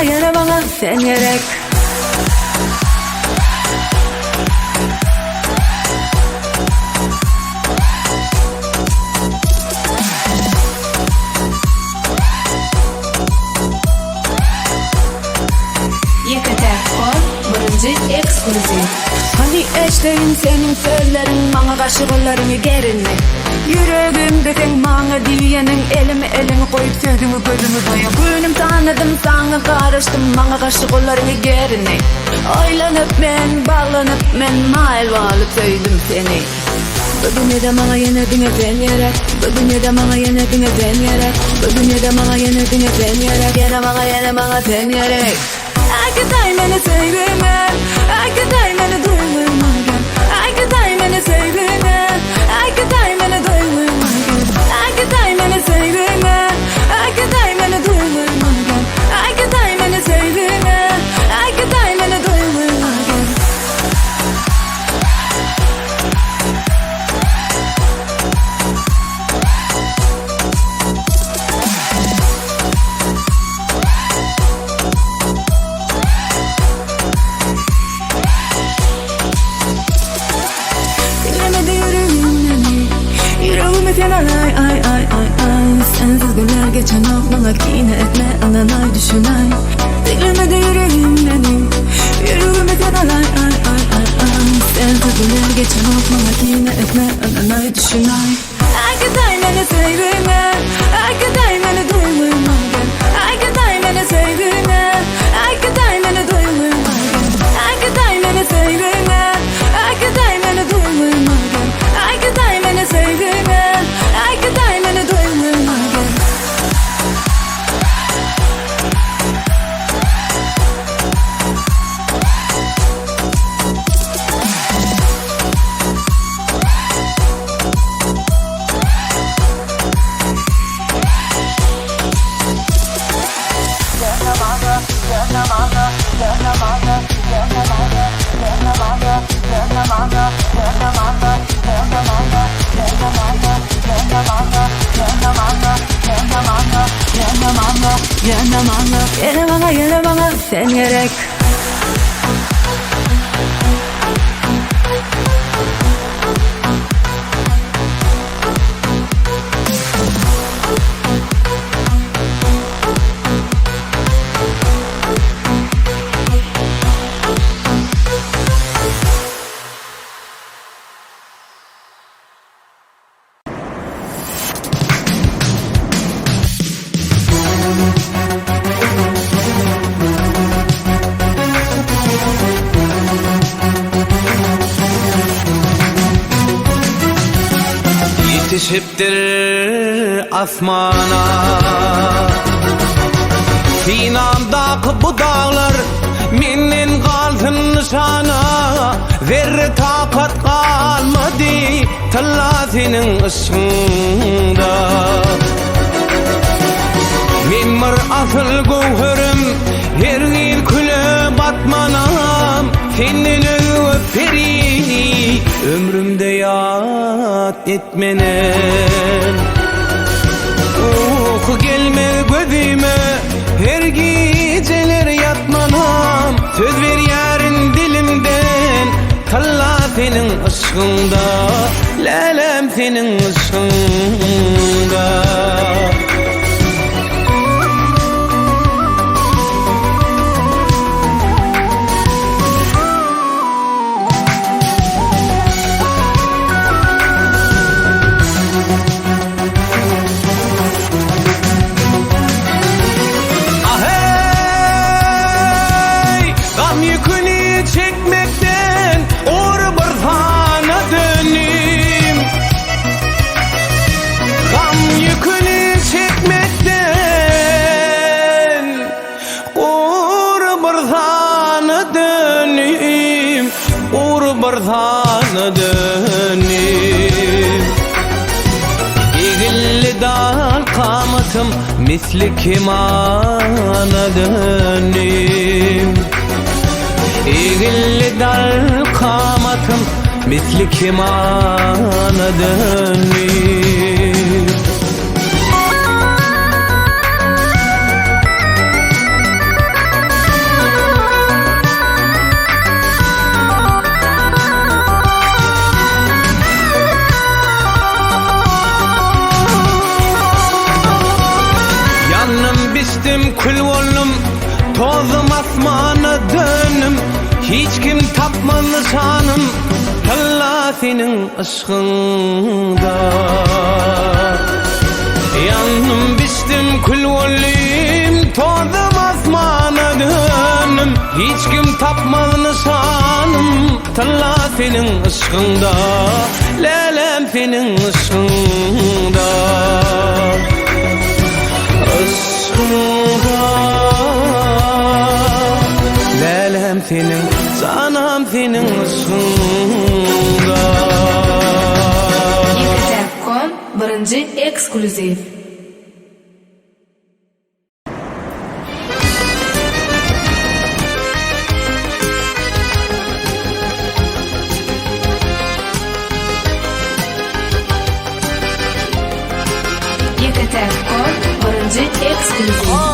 Yine bana sen gerek. Ekskluziv. Hani eşleyin senin sözlerin, bana kaşıklarını gerinme. Yüreğimde sen bana diyenin, elimi koyup sözümü gözümü doyup. Günüm tanıdım sana karıştım, bana kaşıklarını gerinme. Oylanıp ben, bağlanıp ben, mal alıp söyledim seni. Bu dünyada bana yenildin sen gerek. Bu dünyada bana yenildin sen gerek. Bu dünyada bana yenildin sen gerek. Yine bana sen gerek. Arkadaş beni sevme, arkadaş beni duyma gel. Arkadaş beni sevme, arkadaş beni duyma gel. Arkadaş beni sevme, arkadaş beni duyma gel. Arkadaş beni sevme, arkadaş beni duyma gel. Sensiz günler geçen aklıma yine etme ananay düşünay. Diklemede yüreğim benim, yüreğime sen ay. Sensiz günler geçen aklıma yine etme ananay düşünay. Arkadaş beni sevme, arkadaş beni duyma gel. Arkadaş beni sevme, arkadaş beni duyma gel. Arkadaş beni sevme, arkadaş beni duyma gel. Arkadaş beni sevme, arkadaş beni duyma gel. Yine bana sen gerek. Yetişiptir asmana Sinamdaki bu dağlar Menin kalsın nişana Zerre takat kalmadı Talla senin ışığında Mimar asıl gövherim Her yıl küle batmanam Senin öperini Ömrümde yad etmenem gelme gözüme Her geceler yatmanam Söz ver yarın dilimden Talla senin ışığında Lelem senin ışığında Barzana dönüm Egilli dal kamatım misli kemana dönüm. Eğilli dal kamatım misli kemana dönüm. Yanım bistim kül oldum, tozum asmana dönüm. Hiç kim tapmadı şanım, Allah senin aşkında. Yanım bistim kül oldum, tozum asmana dönüm. Hiç kim tapmadı şanım, Allah senin aşkında. Lelem senin aşkında. Lelem senin, canım senin aşkında. Yekatep.com birinci ekskluziv. Yekatep.com birinci ekskluziv.